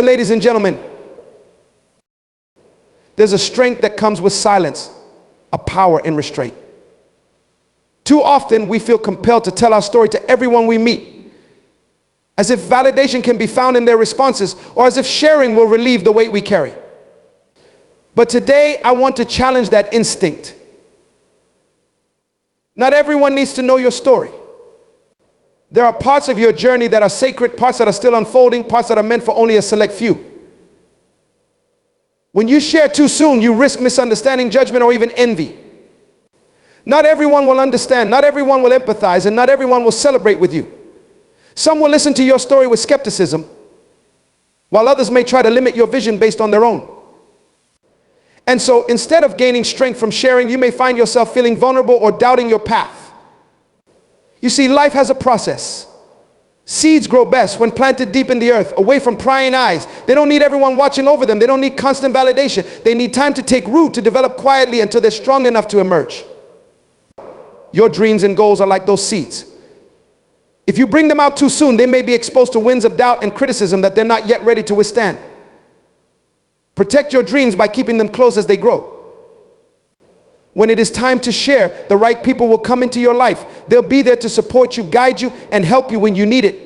Ladies and gentlemen, there's a strength that comes with silence, a power in restraint. Too often we feel compelled to tell our story to everyone we meet, as if validation can be found in their responses, or as if sharing will relieve the weight we carry. But today I want to challenge that instinct. Not everyone needs to know your story. There are parts of your journey that are sacred, parts that are still unfolding, parts that are meant for only a select few. When you share too soon, you risk misunderstanding, judgment, or even envy. Not everyone will understand, not everyone will empathize, and not everyone will celebrate with you. Some will listen to your story with skepticism, while others may try to limit your vision based on their own. And so instead of gaining strength from sharing, you may find yourself feeling vulnerable or doubting your path. You see, life has a process. Seeds grow best when planted deep in the earth, away from prying eyes. They don't need everyone watching over them. They don't need constant validation. They need time to take root, to develop quietly until they're strong enough to emerge. Your dreams and goals are like those seeds. If you bring them out too soon, they may be exposed to winds of doubt and criticism that they're not yet ready to withstand. Protect your dreams by keeping them close as they grow. When it is time to share, the right people will come into your life. They'll be there to support you, guide you, and help you when you need it.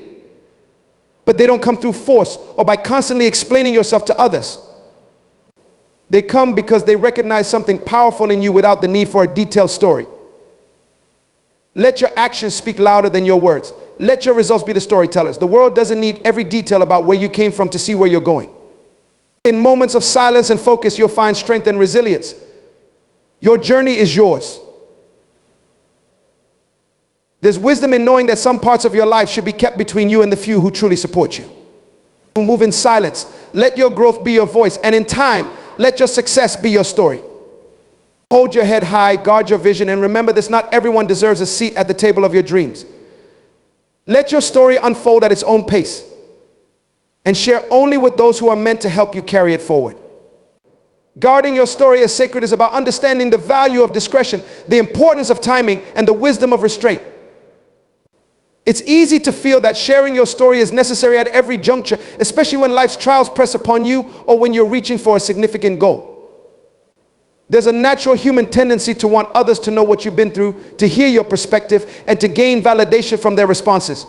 But they don't come through force or by constantly explaining yourself to others. They come because they recognize something powerful in you without the need for a detailed story. Let your actions speak louder than your words. Let your results be the storytellers. The world doesn't need every detail about where you came from to see where you're going. In moments of silence and focus, you'll find strength and resilience. Your journey is yours. There's wisdom in knowing that some parts of your life should be kept between you and the few who truly support you. Move in silence. Let your growth be your voice. And in time, let your success be your story. Hold your head high, guard your vision, and remember this: not everyone deserves a seat at the table of your dreams. Let your story unfold at its own pace, and share only with those who are meant to help you carry it forward. Guarding your story as sacred is about understanding the value of discretion, the importance of timing, and the wisdom of restraint. It's easy to feel that sharing your story is necessary at every juncture, especially when life's trials press upon you or when you're reaching for a significant goal. There's a natural human tendency to want others to know what you've been through, to hear your perspective, and to gain validation from their responses.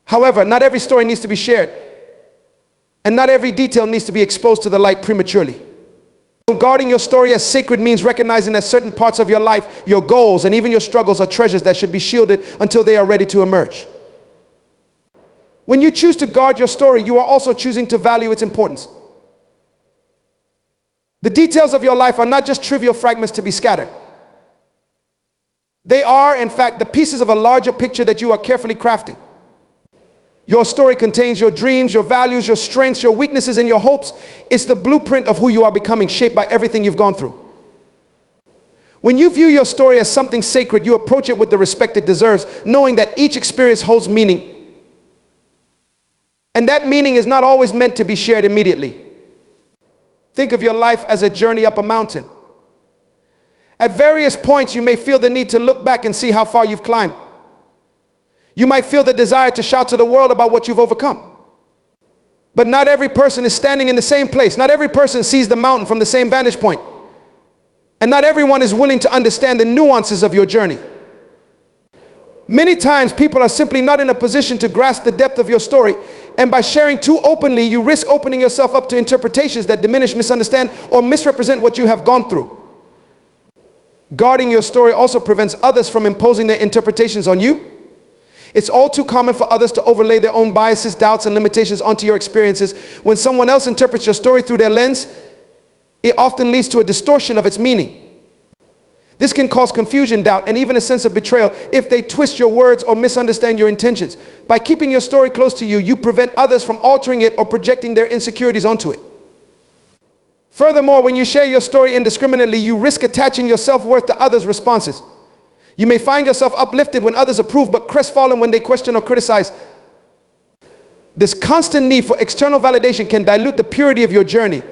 However, not every story needs to be shared, and not every detail needs to be exposed to the light prematurely. Guarding your story as sacred means recognizing that certain parts of your life, your goals, and even your struggles are treasures that should be shielded until they are ready to emerge. When you choose to guard your story, you are also choosing to value its importance. The details of your life are not just trivial fragments to be scattered. They are, in fact, the pieces of a larger picture that you are carefully crafting. Your story contains your dreams, your values, your strengths, your weaknesses, and your hopes. It's the blueprint of who you are becoming, shaped by everything you've gone through. When you view your story as something sacred, you approach it with the respect it deserves, knowing that each experience holds meaning. And that meaning is not always meant to be shared immediately. Think of your life as a journey up a mountain. At various points, you may feel the need to look back and see how far you've climbed. You might feel the desire to shout to the world about what you've overcome. But not every person is standing in the same place. Not every person sees the mountain from the same vantage point. And not everyone is willing to understand the nuances of your journey. Many times, people are simply not in a position to grasp the depth of your story. And by sharing too openly, you risk opening yourself up to interpretations that diminish, misunderstand, or misrepresent what you have gone through. Guarding your story also prevents others from imposing their interpretations on you. It's all too common for others to overlay their own biases, doubts, and limitations onto your experiences. When someone else interprets your story through their lens, it often leads to a distortion of its meaning. This can cause confusion, doubt, and even a sense of betrayal if they twist your words or misunderstand your intentions. By keeping your story close to you, you prevent others from altering it or projecting their insecurities onto it. Furthermore, when you share your story indiscriminately, you risk attaching your self-worth to others' responses. You may find yourself uplifted when others approve, but crestfallen when they question or criticize. This constant need for external validation can dilute the purity of your journey.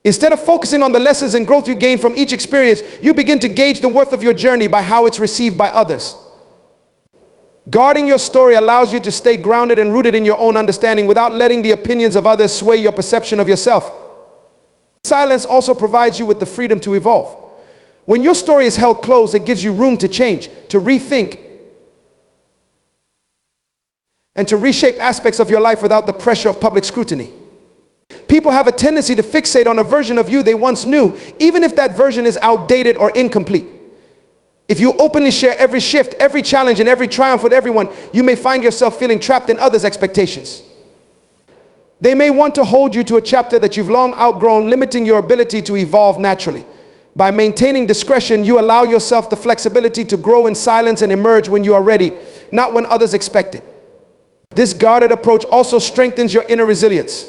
Instead of focusing on the lessons and growth you gain from each experience, you begin to gauge the worth of your journey by how it's received by others. Guarding your story allows you to stay grounded and rooted in your own understanding without letting the opinions of others sway your perception of yourself. Silence also provides you with the freedom to evolve. When your story is held closed, it gives you room to change, to rethink, and to reshape aspects of your life without the pressure of public scrutiny. People have a tendency to fixate on a version of you they once knew, even if that version is outdated or incomplete. If you openly share every shift, every challenge, and every triumph with everyone, you may find yourself feeling trapped in others' expectations. They may want to hold you to a chapter that you've long outgrown, limiting your ability to evolve naturally. By maintaining discretion, you allow yourself the flexibility to grow in silence and emerge when you are ready, not when others expect it. This guarded approach also strengthens your inner resilience.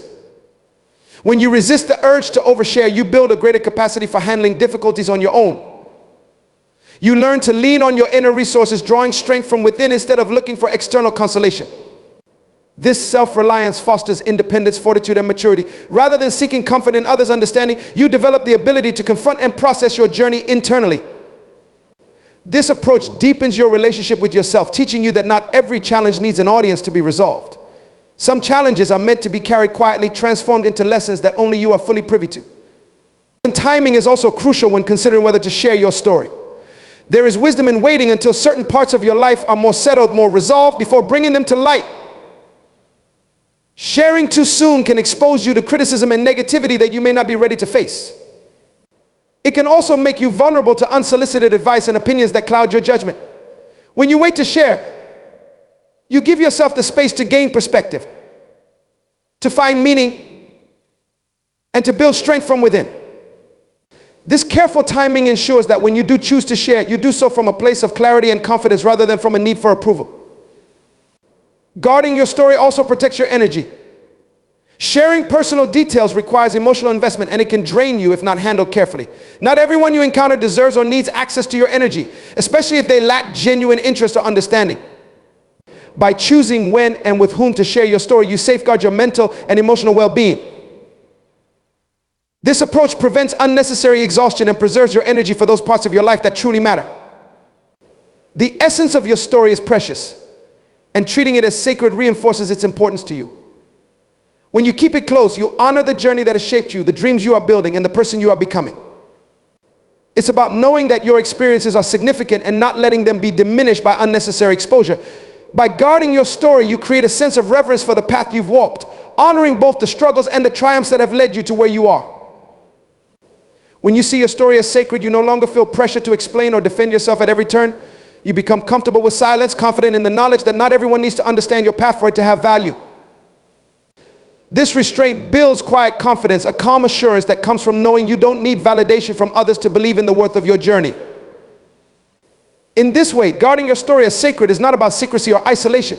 When you resist the urge to overshare, you build a greater capacity for handling difficulties on your own. You learn to lean on your inner resources, drawing strength from within instead of looking for external consolation. This self-reliance fosters independence, fortitude, and maturity. Rather than seeking comfort in others' understanding, you develop the ability to confront and process your journey internally. This approach deepens your relationship with yourself, teaching you that not every challenge needs an audience to be resolved. Some challenges are meant to be carried quietly, transformed into lessons that only you are fully privy to. And timing is also crucial when considering whether to share your story. There is wisdom in waiting until certain parts of your life are more settled, more resolved, before bringing them to light. Sharing too soon can expose you to criticism and negativity that you may not be ready to face. It can also make you vulnerable to unsolicited advice and opinions that cloud your judgment. When you wait to share, you give yourself the space to gain perspective, to find meaning, and to build strength from within. This careful timing ensures that when you do choose to share, you do so from a place of clarity and confidence rather than from a need for approval. Guarding your story also protects your energy. Sharing personal details requires emotional investment, and it can drain you if not handled carefully. Not everyone you encounter deserves or needs access to your energy, especially if they lack genuine interest or understanding. By choosing when and with whom to share your story, you safeguard your mental and emotional well-being. This approach prevents unnecessary exhaustion and preserves your energy for those parts of your life that truly matter. The essence of your story is precious, and treating it as sacred reinforces its importance to you. When you keep it close, you honor the journey that has shaped you, the dreams you are building, and the person you are becoming. It's about knowing that your experiences are significant and not letting them be diminished by unnecessary exposure. By guarding your story, you create a sense of reverence for the path you've walked, honoring both the struggles and the triumphs that have led you to where you are. When you see your story as sacred, you no longer feel pressure to explain or defend yourself at every turn. You become comfortable with silence, confident in the knowledge that not everyone needs to understand your path for it to have value. This restraint builds quiet confidence, a calm assurance that comes from knowing you don't need validation from others to believe in the worth of your journey. In this way, guarding your story as sacred is not about secrecy or isolation.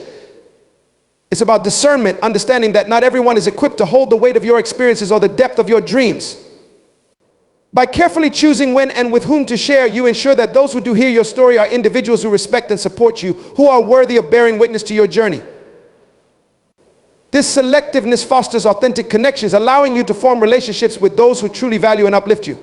It's about discernment, understanding that not everyone is equipped to hold the weight of your experiences or the depth of your dreams. By carefully choosing when and with whom to share, you ensure that those who do hear your story are individuals who respect and support you, who are worthy of bearing witness to your journey. This selectiveness fosters authentic connections, allowing you to form relationships with those who truly value and uplift you.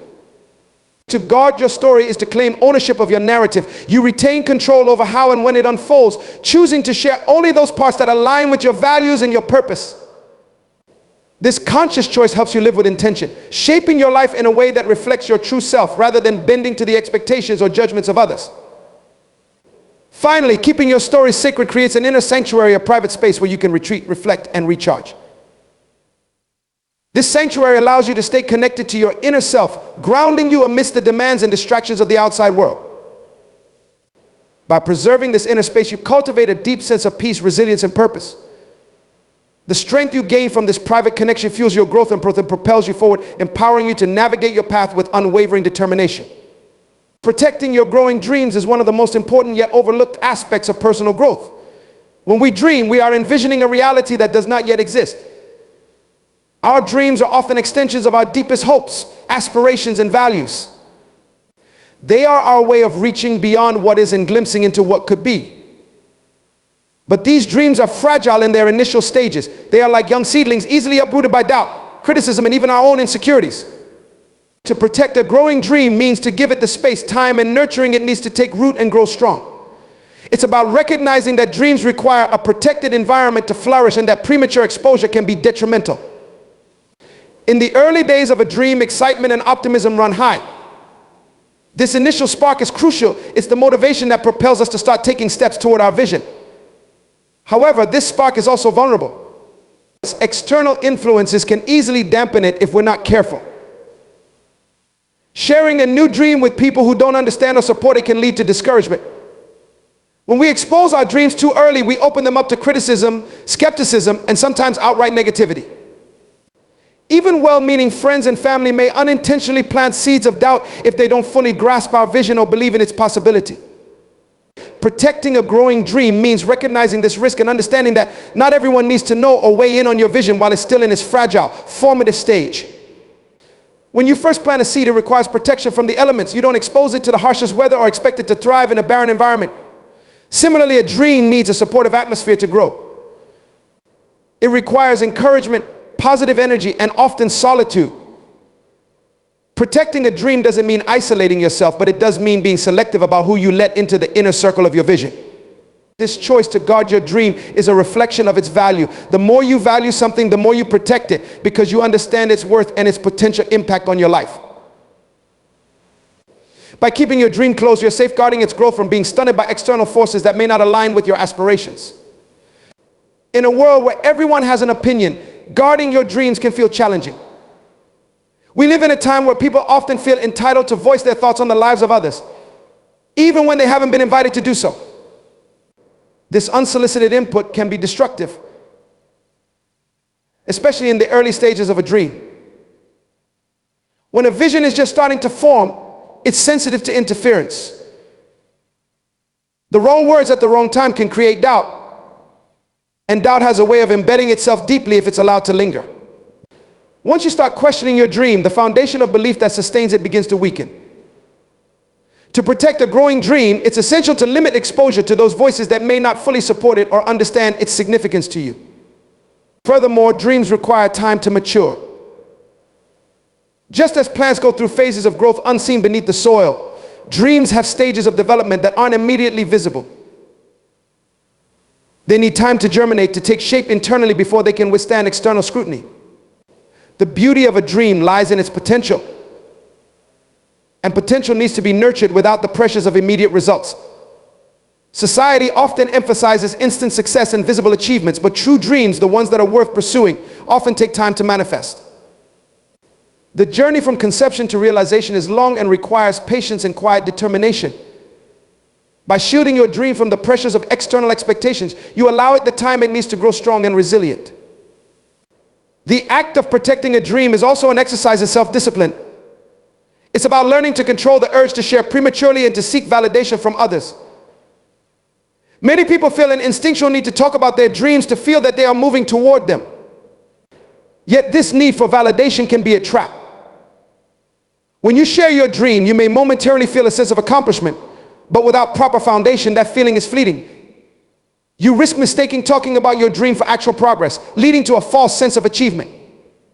To guard your story is to claim ownership of your narrative. You retain control over how and when it unfolds, choosing to share only those parts that align with your values and your purpose. This conscious choice helps you live with intention, shaping your life in a way that reflects your true self rather than bending to the expectations or judgments of others. Finally, keeping your story sacred creates an inner sanctuary, a private space where you can retreat, reflect, and recharge. This sanctuary allows you to stay connected to your inner self, grounding you amidst the demands and distractions of the outside world. By preserving this inner space, you cultivate a deep sense of peace, resilience, and purpose. The strength you gain from this private connection fuels your growth and propels you forward, empowering you to navigate your path with unwavering determination. Protecting your growing dreams is one of the most important yet overlooked aspects of personal growth. When we dream, we are envisioning a reality that does not yet exist. Our dreams are often extensions of our deepest hopes, aspirations, and values. They are our way of reaching beyond what is and glimpsing into what could be. But these dreams are fragile in their initial stages. They are like young seedlings, easily uprooted by doubt, criticism, and even our own insecurities. To protect a growing dream means to give it the space, time, and nurturing it needs to take root and grow strong. It's about recognizing that dreams require a protected environment to flourish and that premature exposure can be detrimental. In the early days of a dream, excitement and optimism run high. This initial spark is crucial. It's the motivation that propels us to start taking steps toward our vision. However, this spark is also vulnerable. External influences can easily dampen it if we're not careful. Sharing a new dream with people who don't understand or support it can lead to discouragement. When we expose our dreams too early, we open them up to criticism, skepticism, and sometimes outright negativity. Even well-meaning friends and family may unintentionally plant seeds of doubt if they don't fully grasp our vision or believe in its possibility. Protecting a growing dream means recognizing this risk and understanding that not everyone needs to know or weigh in on your vision while it's still in its fragile, formative stage. When you first plant a seed, it requires protection from the elements. You don't expose it to the harshest weather or expect it to thrive in a barren environment. Similarly, a dream needs a supportive atmosphere to grow. It requires encouragement, positive energy, and often solitude. Protecting a dream doesn't mean isolating yourself, but it does mean being selective about who you let into the inner circle of your vision. This choice to guard your dream is a reflection of its value. The more you value something, the more you protect it because you understand its worth and its potential impact on your life. By keeping your dream close, you're safeguarding its growth from being stunted by external forces that may not align with your aspirations. In a world where everyone has an opinion, guarding your dreams can feel challenging. We live in a time where people often feel entitled to voice their thoughts on the lives of others, even when they haven't been invited to do so. This unsolicited input can be destructive, especially in the early stages of a dream. When a vision is just starting to form, it's sensitive to interference. The wrong words at the wrong time can create doubt, and doubt has a way of embedding itself deeply if it's allowed to linger. Once you start questioning your dream, the foundation of belief that sustains it begins to weaken. To protect a growing dream, it's essential to limit exposure to those voices that may not fully support it or understand its significance to you. Furthermore, dreams require time to mature. Just as plants go through phases of growth unseen beneath the soil, dreams have stages of development that aren't immediately visible. They need time to germinate, to take shape internally before they can withstand external scrutiny. The beauty of a dream lies in its potential. And potential needs to be nurtured without the pressures of immediate results. Society often emphasizes instant success and visible achievements, but true dreams, the ones that are worth pursuing, often take time to manifest. The journey from conception to realization is long and requires patience and quiet determination. By shielding your dream from the pressures of external expectations, you allow it the time it needs to grow strong and resilient. The act of protecting a dream is also an exercise in self-discipline. It's about learning to control the urge to share prematurely and to seek validation from others. Many people feel an instinctual need to talk about their dreams to feel that they are moving toward them. Yet this need for validation can be a trap. When you share your dream, you may momentarily feel a sense of accomplishment, but without proper foundation, that feeling is fleeting. You risk mistaking talking about your dream for actual progress, leading to a false sense of achievement.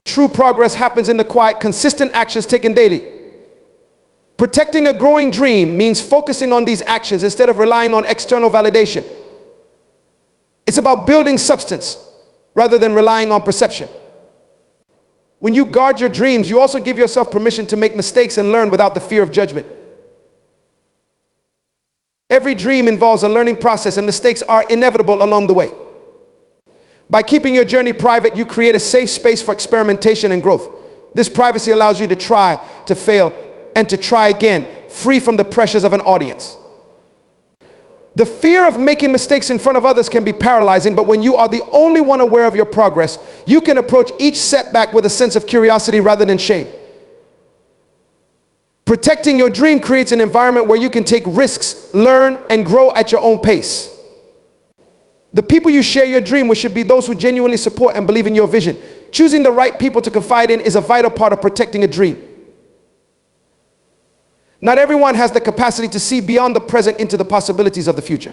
True progress happens in the quiet, consistent actions taken daily. Protecting a growing dream means focusing on these actions instead of relying on external validation. It's about building substance rather than relying on perception. When you guard your dreams, you also give yourself permission to make mistakes and learn without the fear of judgment. Every dream involves a learning process, and mistakes are inevitable along the way. By keeping your journey private, you create a safe space for experimentation and growth. This privacy allows you to try, to fail, and to try again, free from the pressures of an audience. The fear of making mistakes in front of others can be paralyzing, but when you are the only one aware of your progress, you can approach each setback with a sense of curiosity rather than shame. Protecting your dream creates an environment where you can take risks, learn, and grow at your own pace. The people you share your dream with should be those who genuinely support and believe in your vision. Choosing the right people to confide in is a vital part of protecting a dream. Not everyone has the capacity to see beyond the present into the possibilities of the future.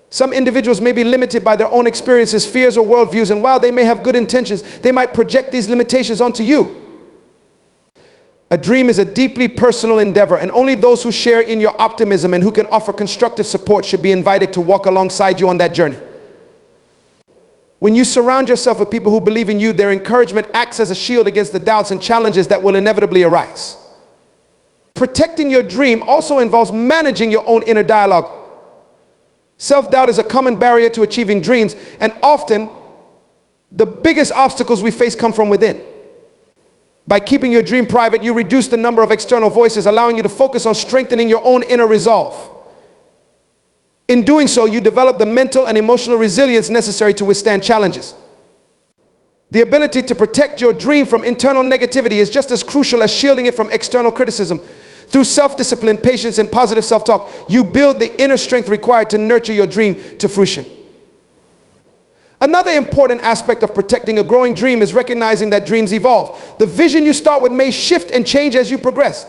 Some individuals may be limited by their own experiences, fears, or worldviews, and while they may have good intentions, they might project these limitations onto you. A dream is a deeply personal endeavor, and only those who share in your optimism and who can offer constructive support should be invited to walk alongside you on that journey. When you surround yourself with people who believe in you, their encouragement acts as a shield against the doubts and challenges that will inevitably arise. Protecting your dream also involves managing your own inner dialogue. Self-doubt is a common barrier to achieving dreams, and often the biggest obstacles we face come from within. By keeping your dream private, you reduce the number of external voices, allowing you to focus on strengthening your own inner resolve. In doing so, you develop the mental and emotional resilience necessary to withstand challenges. The ability to protect your dream from internal negativity is just as crucial as shielding it from external criticism. Through self-discipline, patience, and positive self-talk, you build the inner strength required to nurture your dream to fruition. Another important aspect of protecting a growing dream is recognizing that dreams evolve. The vision you start with may shift and change as you progress.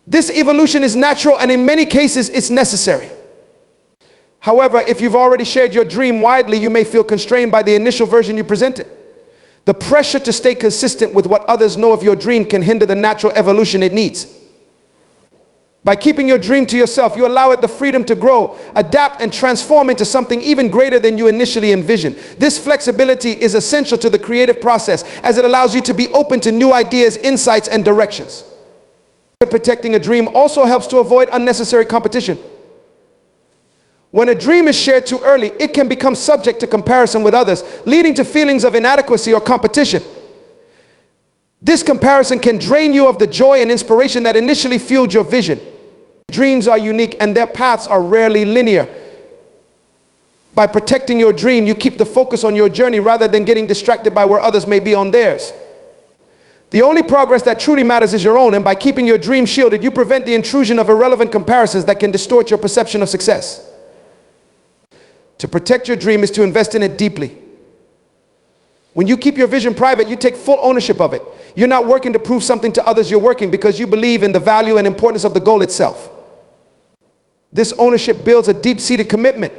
This evolution is natural, and in many cases it's necessary. However, if you've already shared your dream widely, you may feel constrained by the initial version you presented. The pressure to stay consistent with what others know of your dream can hinder the natural evolution it needs. By keeping your dream to yourself, you allow it the freedom to grow, adapt, and transform into something even greater than you initially envisioned. This flexibility is essential to the creative process, as it allows you to be open to new ideas, insights, and directions. Protecting a dream also helps to avoid unnecessary competition. When a dream is shared too early, it can become subject to comparison with others, leading to feelings of inadequacy or competition. This comparison can drain you of the joy and inspiration that initially fueled your vision. Dreams are unique, and their paths are rarely linear. By protecting your dream, you keep the focus on your journey rather than getting distracted by where others may be on theirs. The only progress that truly matters is your own, and by keeping your dream shielded, you prevent the intrusion of irrelevant comparisons that can distort your perception of success. To protect your dream is to invest in it deeply. When you keep your vision private, you take full ownership of it. You're not working to prove something to others, you're working because you believe in the value and importance of the goal itself. This ownership builds a deep-seated commitment,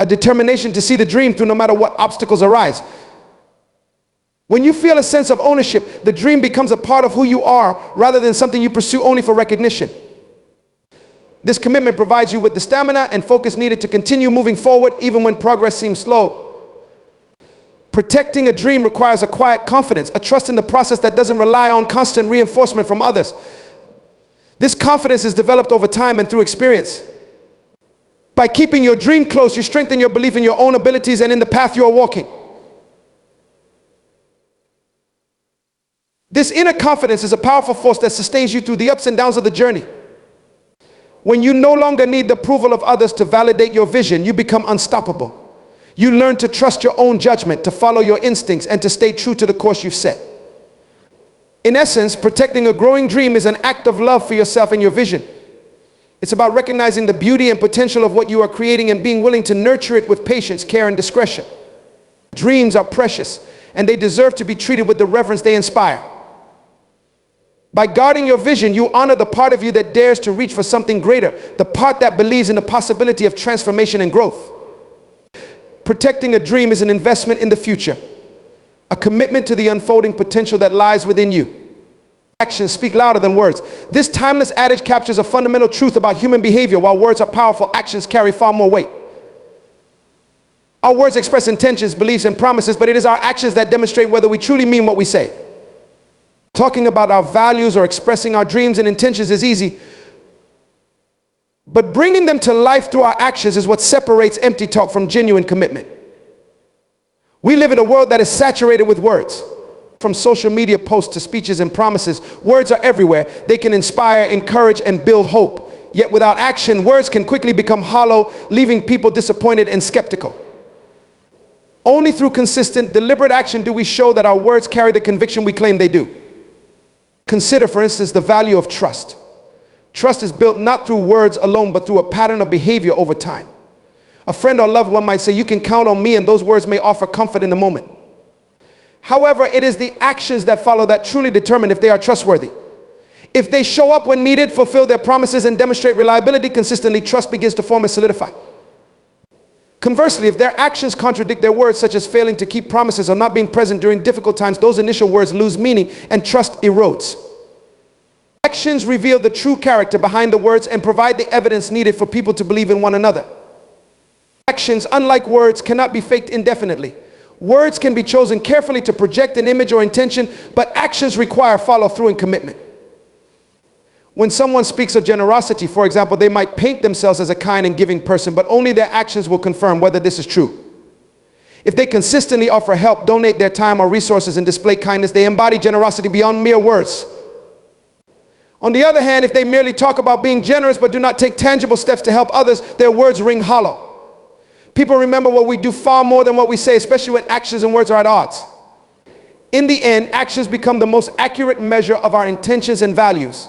a determination to see the dream through no matter what obstacles arise. When you feel a sense of ownership, the dream becomes a part of who you are rather than something you pursue only for recognition. This commitment provides you with the stamina and focus needed to continue moving forward even when progress seems slow. Protecting a dream requires a quiet confidence, a trust in the process that doesn't rely on constant reinforcement from others. This confidence is developed over time and through experience. By keeping your dream close, you strengthen your belief in your own abilities and in the path you are walking. This inner confidence is a powerful force that sustains you through the ups and downs of the journey. When you no longer need the approval of others to validate your vision, you become unstoppable. You learn to trust your own judgment, to follow your instincts, and to stay true to the course you've set. In essence, protecting a growing dream is an act of love for yourself and your vision. It's about recognizing the beauty and potential of what you are creating and being willing to nurture it with patience, care, and discretion. Dreams are precious, and they deserve to be treated with the reverence they inspire. By guarding your vision, you honor the part of you that dares to reach for something greater, the part that believes in the possibility of transformation and growth. Protecting a dream is an investment in the future, a commitment to the unfolding potential that lies within you. Actions speak louder than words. This timeless adage captures a fundamental truth about human behavior. While words are powerful, actions carry far more weight. Our words express intentions, beliefs, and promises, but it is our actions that demonstrate whether we truly mean what we say. Talking about our values or expressing our dreams and intentions is easy, but bringing them to life through our actions is what separates empty talk from genuine commitment. We live in a world that is saturated with words. From social media posts to speeches and promises, words are everywhere. They can inspire, encourage, and build hope. Yet without action, words can quickly become hollow, leaving people disappointed and skeptical. Only through consistent, deliberate action do we show that our words carry the conviction we claim they do. Consider, for instance, the value of trust. Trust is built not through words alone, but through a pattern of behavior over time. A friend or loved one might say, "You can count on me," and those words may offer comfort in the moment. However, it is the actions that follow that truly determine if they are trustworthy. If they show up when needed, fulfill their promises, and demonstrate reliability consistently, trust begins to form and solidify. Conversely, if their actions contradict their words, such as failing to keep promises or not being present during difficult times, those initial words lose meaning and trust erodes. Actions reveal the true character behind the words and provide the evidence needed for people to believe in one another. Actions, unlike words, cannot be faked indefinitely. Words can be chosen carefully to project an image or intention, but actions require follow-through and commitment. When someone speaks of generosity, for example, they might paint themselves as a kind and giving person, but only their actions will confirm whether this is true. If they consistently offer help, donate their time or resources, and display kindness, they embody generosity beyond mere words. On the other hand, if they merely talk about being generous but do not take tangible steps to help others, their words ring hollow. People remember what we do far more than what we say, especially when actions and words are at odds. In the end, actions become the most accurate measure of our intentions and values.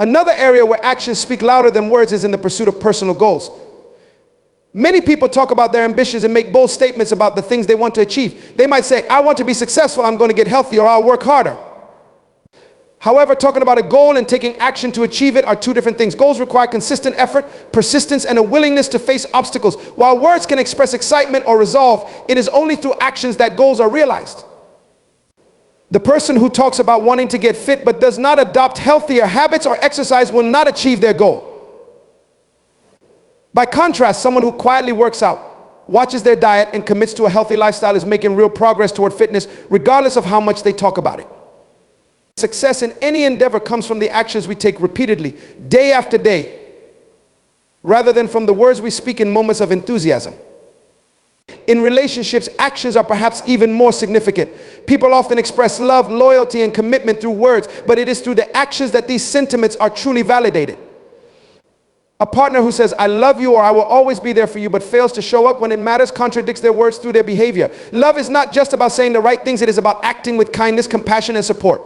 Another area where actions speak louder than words is in the pursuit of personal goals. Many people talk about their ambitions and make bold statements about the things they want to achieve. They might say, I want to be successful, I'm going to get healthy, or I'll work harder. However, talking about a goal and taking action to achieve it are two different things. Goals require consistent effort, persistence, and a willingness to face obstacles. While words can express excitement or resolve, it is only through actions that goals are realized. The person who talks about wanting to get fit but does not adopt healthier habits or exercise will not achieve their goal. By contrast, someone who quietly works out, watches their diet, and commits to a healthy lifestyle is making real progress toward fitness, regardless of how much they talk about it. Success in any endeavor comes from the actions we take repeatedly, day after day, rather than from the words we speak in moments of enthusiasm. In relationships, actions are perhaps even more significant. People often express love, loyalty, and commitment through words, but it is through the actions that these sentiments are truly validated. A partner who says, I love you or I will always be there for you, but fails to show up when it matters contradicts their words through their behavior. Love is not just about saying the right things, it is about acting with kindness, compassion, and support.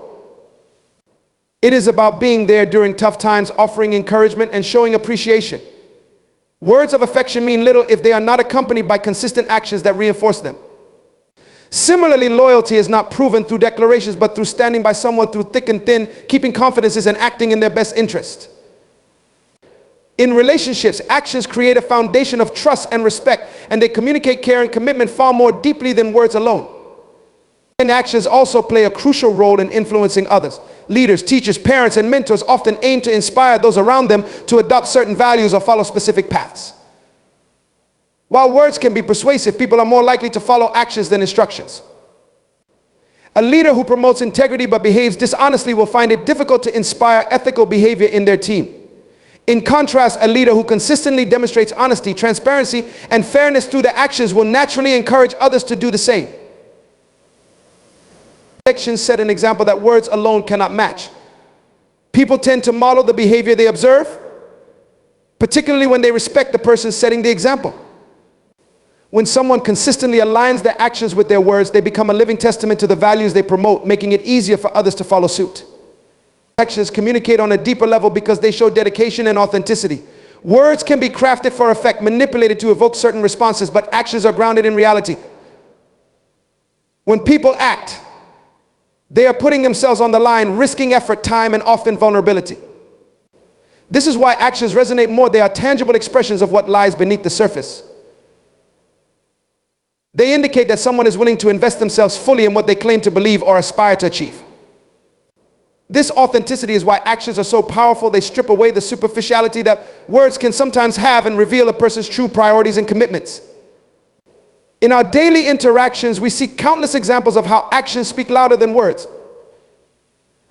It is about being there during tough times, offering encouragement, and showing appreciation. Words of affection mean little if they are not accompanied by consistent actions that reinforce them. Similarly, loyalty is not proven through declarations, but through standing by someone through thick and thin, keeping confidences, and acting in their best interest. In relationships, actions create a foundation of trust and respect, and they communicate care and commitment far more deeply than words alone. And actions also play a crucial role in influencing others. Leaders, teachers, parents, and mentors often aim to inspire those around them to adopt certain values or follow specific paths. While words can be persuasive, people are more likely to follow actions than instructions. A leader who promotes integrity but behaves dishonestly will find it difficult to inspire ethical behavior in their team. In contrast, a leader who consistently demonstrates honesty, transparency, and fairness through their actions will naturally encourage others to do the same. Actions set an example that words alone cannot match. People tend to model the behavior they observe, particularly when they respect the person setting the example. When someone consistently aligns their actions with their words, they become a living testament to the values they promote, making it easier for others to follow suit. Actions communicate on a deeper level because they show dedication and authenticity. Words can be crafted for effect, manipulated to evoke certain responses, but actions are grounded in reality. When people act, they are putting themselves on the line, risking effort, time, and often vulnerability. This is why actions resonate more. They are tangible expressions of what lies beneath the surface. They indicate that someone is willing to invest themselves fully in what they claim to believe or aspire to achieve. This authenticity is why actions are so powerful. They strip away the superficiality that words can sometimes have and reveal a person's true priorities and commitments. In our daily interactions, we see countless examples of how actions speak louder than words.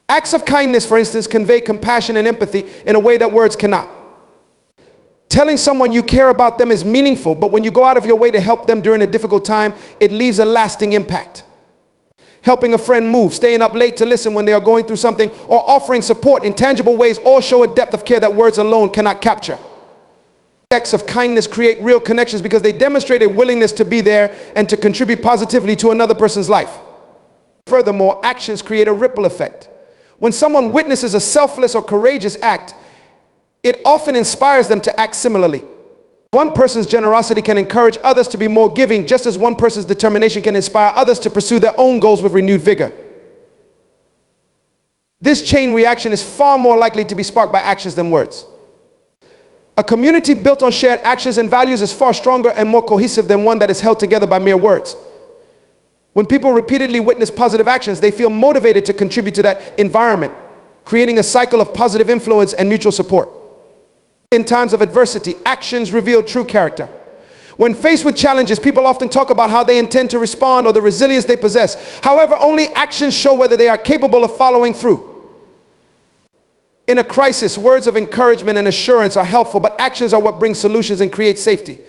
Acts of kindness, for instance, convey compassion and empathy in a way that words cannot. Telling someone you care about them is meaningful, but when you go out of your way to help them during a difficult time, it leaves a lasting impact. Helping a friend move, staying up late to listen when they are going through something, or offering support in tangible ways all show a depth of care that words alone cannot capture. Acts of kindness create real connections because they demonstrate a willingness to be there and to contribute positively to another person's life. Furthermore, actions create a ripple effect. When someone witnesses a selfless or courageous act, it often inspires them to act similarly. One person's generosity can encourage others to be more giving, just as one person's determination can inspire others to pursue their own goals with renewed vigor. This chain reaction is far more likely to be sparked by actions than words. A community built on shared actions and values is far stronger and more cohesive than one that is held together by mere words. When people repeatedly witness positive actions, they feel motivated to contribute to that environment, creating a cycle of positive influence and mutual support. In times of adversity, actions reveal true character. When faced with challenges, people often talk about how they intend to respond or the resilience they possess. However, only actions show whether they are capable of following through. In a crisis, words of encouragement and assurance are helpful, but actions are what bring solutions and create safety.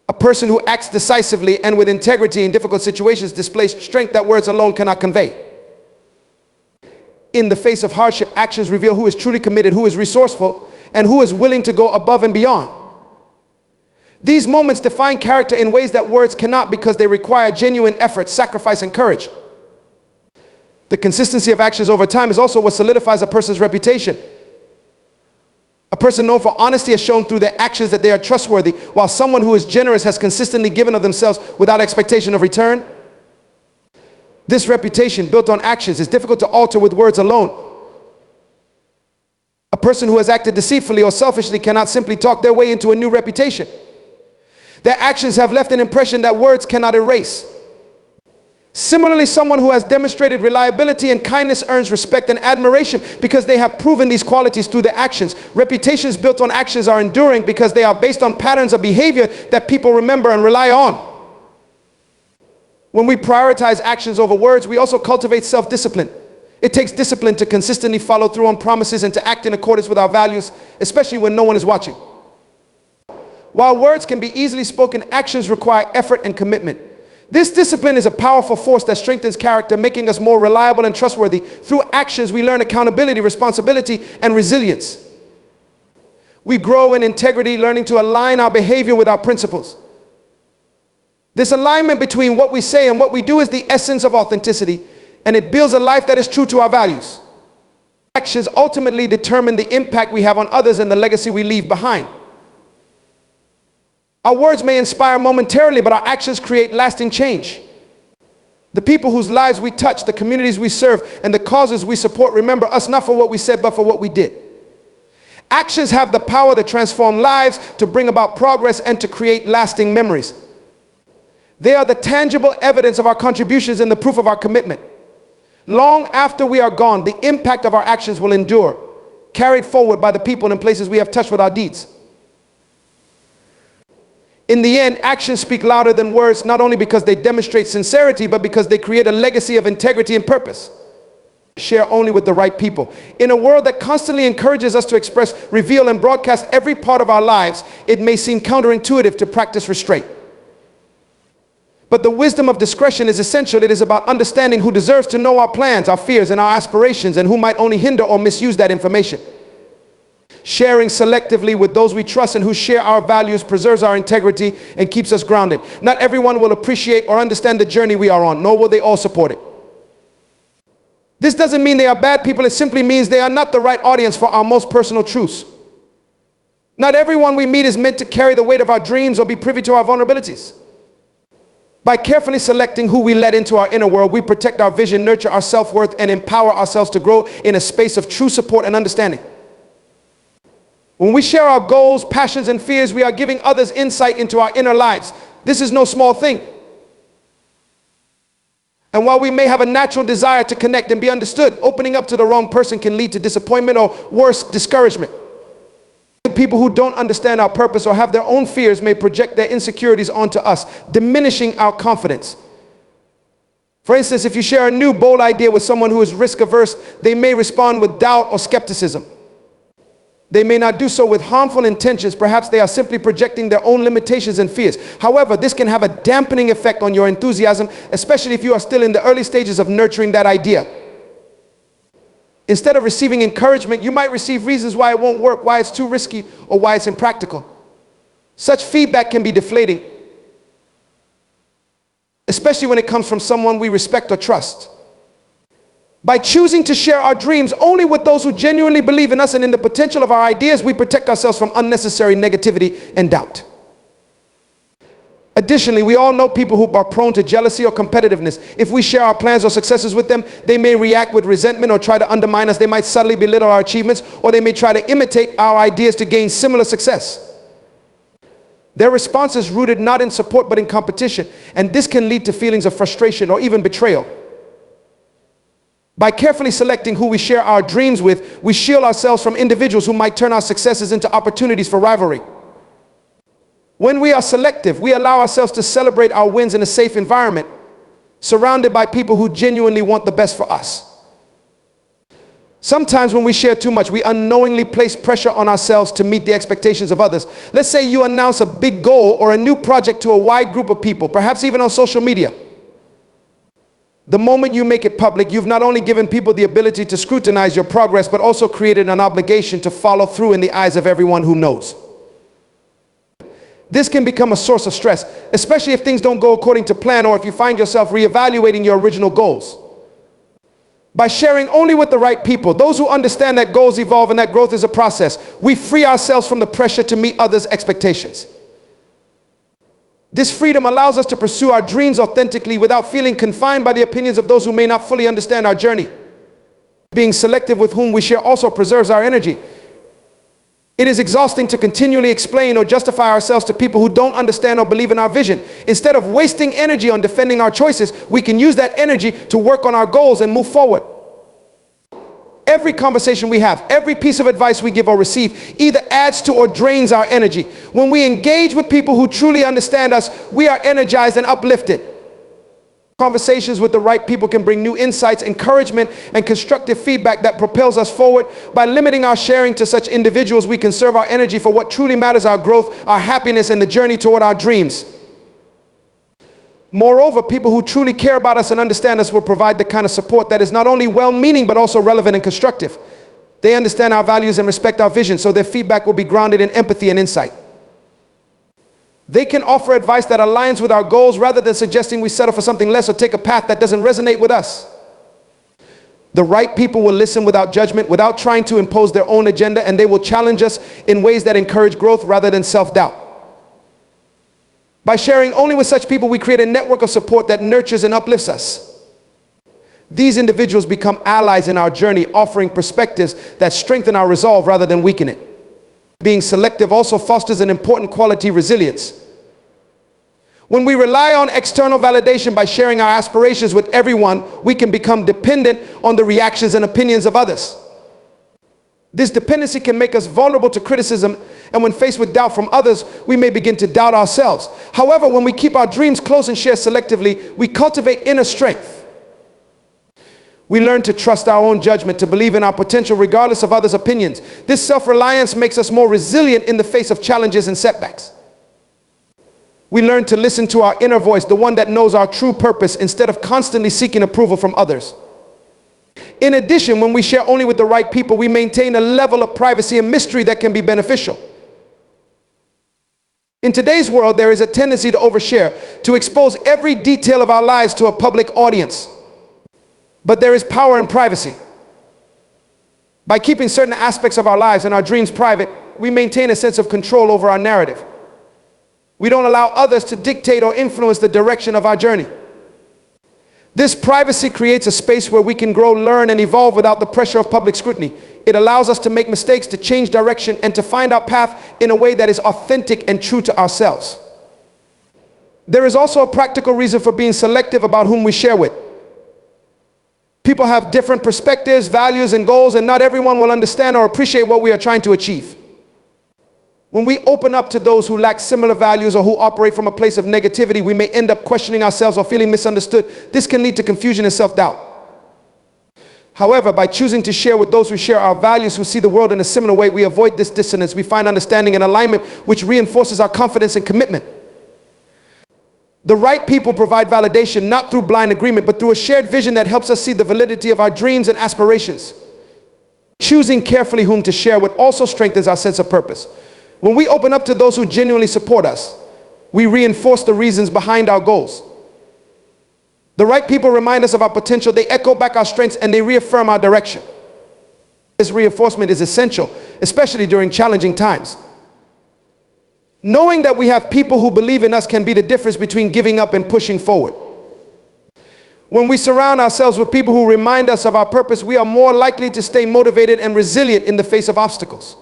A person who acts decisively and with integrity in difficult situations displays strength that words alone cannot convey. In the face of hardship, actions reveal who is truly committed, who is resourceful, and who is willing to go above and beyond. These moments define character in ways that words cannot, because they require genuine effort, sacrifice, and courage. The consistency of actions over time is also what solidifies a person's reputation. A person known for honesty has shown through their actions that they are trustworthy, while someone who is generous has consistently given of themselves without expectation of return. This reputation, built on actions, is difficult to alter with words alone. A person who has acted deceitfully or selfishly cannot simply talk their way into a new reputation. Their actions have left an impression that words cannot erase. Similarly, someone who has demonstrated reliability and kindness earns respect and admiration because they have proven these qualities through their actions. Reputations built on actions are enduring because they are based on patterns of behavior that people remember and rely on. When we prioritize actions over words, we also cultivate self-discipline. It takes discipline to consistently follow through on promises and to act in accordance with our values, especially when no one is watching. While words can be easily spoken, actions require effort and commitment. This discipline is a powerful force that strengthens character, making us more reliable and trustworthy. Through actions, we learn accountability, responsibility, and resilience. We grow in integrity, learning to align our behavior with our principles. This alignment between what we say and what we do is the essence of authenticity, and it builds a life that is true to our values. Actions ultimately determine the impact we have on others and the legacy we leave behind. Our words may inspire momentarily, but our actions create lasting change. The people whose lives we touch, the communities we serve, and the causes we support remember us not for what we said, but for what we did. Actions have the power to transform lives, to bring about progress, and to create lasting memories. They are the tangible evidence of our contributions and the proof of our commitment. Long after we are gone, the impact of our actions will endure, carried forward by the people and places we have touched with our deeds. In the end, actions speak louder than words, not only because they demonstrate sincerity, but because they create a legacy of integrity and purpose. Share only with the right people. In a world that constantly encourages us to express, reveal, and broadcast every part of our lives, it may seem counterintuitive to practice restraint. But the wisdom of discretion is essential. It is about understanding who deserves to know our plans, our fears, and our aspirations, and who might only hinder or misuse that information. Sharing selectively with those we trust and who share our values preserves our integrity and keeps us grounded. Not everyone will appreciate or understand the journey we are on, nor will they all support it. This doesn't mean they are bad people. It simply means they are not the right audience for our most personal truths. Not everyone we meet is meant to carry the weight of our dreams or be privy to our vulnerabilities. By carefully selecting who we let into our inner world, we protect our vision, nurture our self-worth, and empower ourselves to grow in a space of true support and understanding. When we share our goals, passions, and fears, we are giving others insight into our inner lives. This is no small thing. And while we may have a natural desire to connect and be understood, opening up to the wrong person can lead to disappointment or worse, discouragement. People who don't understand our purpose or have their own fears may project their insecurities onto us, diminishing our confidence. For instance, if you share a new, bold idea with someone who is risk-averse, they may respond with doubt or skepticism. They may not do so with harmful intentions. Perhaps they are simply projecting their own limitations and fears. However, this can have a dampening effect on your enthusiasm, especially if you are still in the early stages of nurturing that idea. Instead of receiving encouragement, you might receive reasons why it won't work, why it's too risky, or why it's impractical. Such feedback can be deflating, especially when it comes from someone we respect or trust. By choosing to share our dreams only with those who genuinely believe in us and in the potential of our ideas, we protect ourselves from unnecessary negativity and doubt. Additionally, we all know people who are prone to jealousy or competitiveness. If we share our plans or successes with them, they may react with resentment or try to undermine us. They might subtly belittle our achievements, or they may try to imitate our ideas to gain similar success. Their response is rooted not in support but in competition, and this can lead to feelings of frustration or even betrayal. By carefully selecting who we share our dreams with, we shield ourselves from individuals who might turn our successes into opportunities for rivalry. When we are selective, we allow ourselves to celebrate our wins in a safe environment, surrounded by people who genuinely want the best for us. Sometimes when we share too much, we unknowingly place pressure on ourselves to meet the expectations of others. Let's say you announce a big goal or a new project to a wide group of people, perhaps even on social media. The moment you make it public, you've not only given people the ability to scrutinize your progress, but also created an obligation to follow through in the eyes of everyone who knows. This can become a source of stress, especially if things don't go according to plan or if you find yourself reevaluating your original goals. By sharing only with the right people, those who understand that goals evolve and that growth is a process, we free ourselves from the pressure to meet others' expectations. This freedom allows us to pursue our dreams authentically without feeling confined by the opinions of those who may not fully understand our journey. Being selective with whom we share also preserves our energy. It is exhausting to continually explain or justify ourselves to people who don't understand or believe in our vision. Instead of wasting energy on defending our choices, we can use that energy to work on our goals and move forward. Every conversation we have, every piece of advice we give or receive either adds to or drains our energy. When we engage with people who truly understand us, we are energized and uplifted. Conversations with the right people can bring new insights, encouragement, and constructive feedback that propels us forward. By limiting our sharing to such individuals, we conserve our energy for what truly matters: our growth, our happiness, and the journey toward our dreams. Moreover, people who truly care about us and understand us will provide the kind of support that is not only well-meaning but also relevant and constructive. They understand our values and respect our vision, so their feedback will be grounded in empathy and insight. They can offer advice that aligns with our goals rather than suggesting we settle for something less or take a path that doesn't resonate with us. The right people will listen without judgment, without trying to impose their own agenda, and they will challenge us in ways that encourage growth rather than self-doubt. By sharing only with such people, we create a network of support that nurtures and uplifts us. These individuals become allies in our journey, offering perspectives that strengthen our resolve rather than weaken it. Being selective also fosters an important quality: resilience. When we rely on external validation by sharing our aspirations with everyone, we can become dependent on the reactions and opinions of others. This dependency can make us vulnerable to criticism, and when faced with doubt from others, we may begin to doubt ourselves. However, when we keep our dreams close and share selectively, we cultivate inner strength. We learn to trust our own judgment, to believe in our potential regardless of others' opinions. This self-reliance makes us more resilient in the face of challenges and setbacks. We learn to listen to our inner voice, the one that knows our true purpose, instead of constantly seeking approval from others. In addition, when we share only with the right people, we maintain a level of privacy and mystery that can be beneficial. In today's world, there is a tendency to overshare, to expose every detail of our lives to a public audience. But there is power in privacy. By keeping certain aspects of our lives and our dreams private, we maintain a sense of control over our narrative. We don't allow others to dictate or influence the direction of our journey. This privacy creates a space where we can grow, learn, and evolve without the pressure of public scrutiny. It allows us to make mistakes, to change direction, and to find our path in a way that is authentic and true to ourselves. There is also a practical reason for being selective about whom we share with. People have different perspectives, values, and goals, and not everyone will understand or appreciate what we are trying to achieve. When we open up to those who lack similar values or who operate from a place of negativity, we may end up questioning ourselves or feeling misunderstood. This can lead to confusion and self-doubt. However, by choosing to share with those who share our values, who see the world in a similar way, we avoid this dissonance. We find understanding and alignment, which reinforces our confidence and commitment. The right people provide validation not through blind agreement, but through a shared vision that helps us see the validity of our dreams and aspirations. Choosing carefully whom to share with also strengthens our sense of purpose. When we open up to those who genuinely support us, we reinforce the reasons behind our goals. The right people remind us of our potential, they echo back our strengths, and they reaffirm our direction. This reinforcement is essential, especially during challenging times. Knowing that we have people who believe in us can be the difference between giving up and pushing forward. When we surround ourselves with people who remind us of our purpose, we are more likely to stay motivated and resilient in the face of obstacles.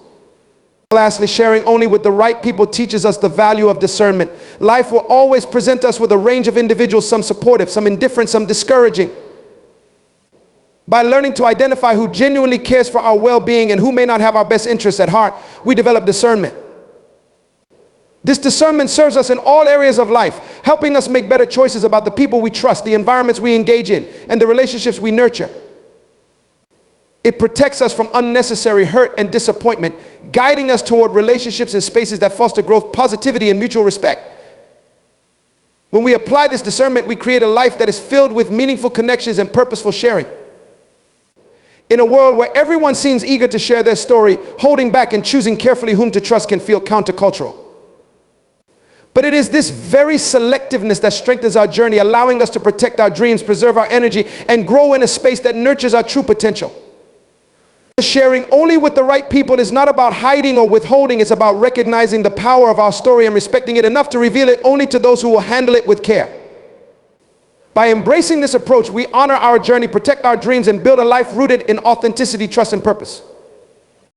Lastly, sharing only with the right people teaches us the value of discernment. Life will always present us with a range of individuals, some supportive, some indifferent, some discouraging. By learning to identify who genuinely cares for our well-being and who may not have our best interests at heart, we develop discernment. This discernment serves us in all areas of life, helping us make better choices about the people we trust, the environments we engage in, and the relationships we nurture. It protects us from unnecessary hurt and disappointment, guiding us toward relationships and spaces that foster growth, positivity, and mutual respect. When we apply this discernment, we create a life that is filled with meaningful connections and purposeful sharing. In a world where everyone seems eager to share their story, holding back and choosing carefully whom to trust can feel countercultural. But it is this very selectiveness that strengthens our journey, allowing us to protect our dreams, preserve our energy, and grow in a space that nurtures our true potential. Sharing only with the right people is not about hiding or withholding. It's about recognizing the power of our story and respecting it enough to reveal it only to those who will handle it with care. By embracing this approach, we honor our journey, protect our dreams, and build a life rooted in authenticity, trust, and purpose.